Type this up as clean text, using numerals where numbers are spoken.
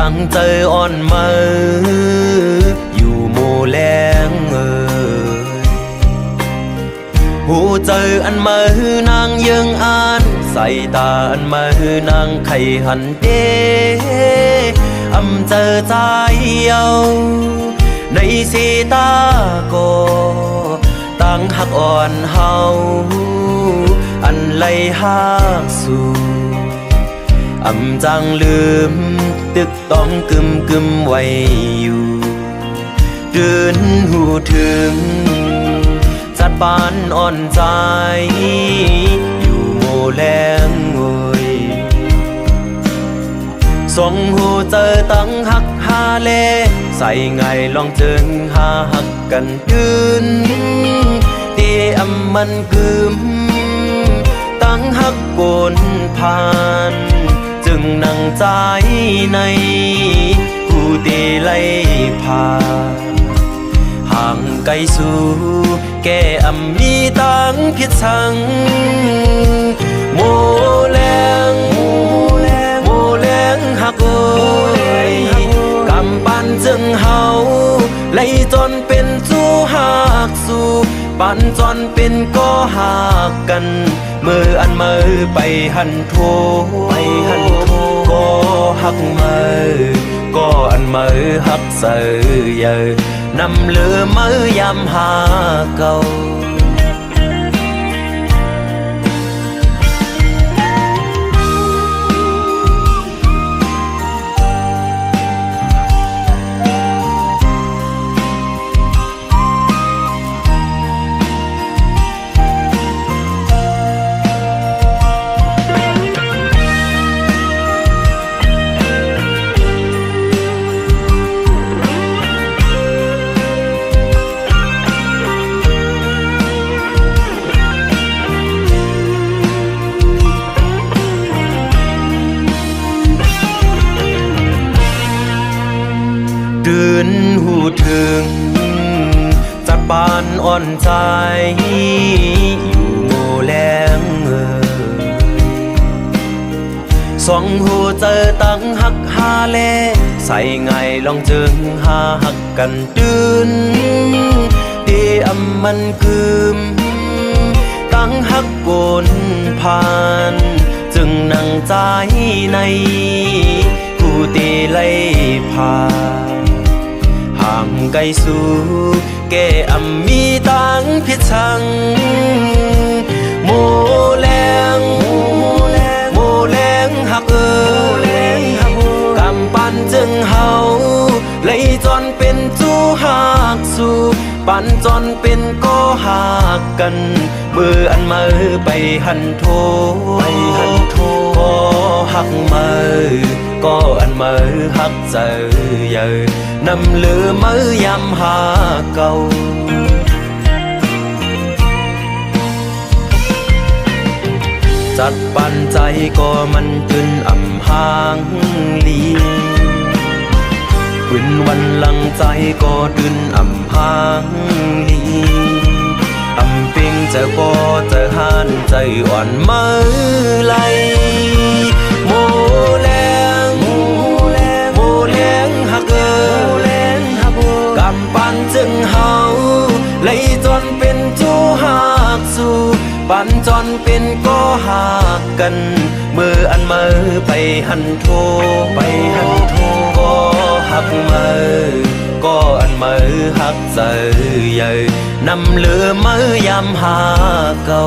กังเจออ่อนมืออยู่โมแรงหูเจออันมือนางยังอ่านใส่ตาอันมือนางไข่หันเดอำเจอใจเยาในสีตาก็ตั้งหักอ่อนเฮาอันไล่หักสู่อำจังลืมตึกต้องกึมไว้อยู่เดินหูถึงจัดปานอ่อนใจอยู่โมแรงโวยส่งหูเจอตั้งหักหาเลใส่ไงลองจึงหาหักกันยืนตีอำมันกึมตั้งหักโกนผ่านจึงนั่งใจในผู้ตีไล่ผ่านห่างไกลสู่แก่อำมีตั้งพิษสังโมแรงหักโอยกำปั้นจึงเฮาไล่จนเป็นสู้หักสู่ปั้นจนเป็นก็หักกันมืออันมือไปหันโทก็หักมือก็อันมือหักเสือนำเลือมือยำหาเก่าตื่นหูถึงจัดปานอ่อนใจอยู่โมแรงสองหูเจอตั้งหักหาเลใส่ไงลองจึงหาหักกันตื่นดีอำมันกึมตั้งหักโกนผ่านจึงนั่งใจในผู้ตีไล่ผ่านห่างไกลสู่แก่อำมีตั้งพิษชังโมแรงหักกำปั้นจึงเฮาไล่จนเป็นจู้หักสู่ปั้นจนเป็นก็หักกันมืออันมือไปหันโทก็หักมือก็อันมือหักเจอนำเลือมือยำหาเก่าจัดปันใจก็มันจนอำห่างลีคืนวันหลังใจก็ดืนอำห่างลีอำเพียงจะก็จะหานใจอ่อนมือไหลโมแรงหักกำปั้นจึงเฮาไล่จนเป็นจู้หักสู่ปั้นจนเป็นก็หักกันมืออันมือไปหันโทก็หักมือก็อันมือหักเจอนำเลือมือยำหาเก่า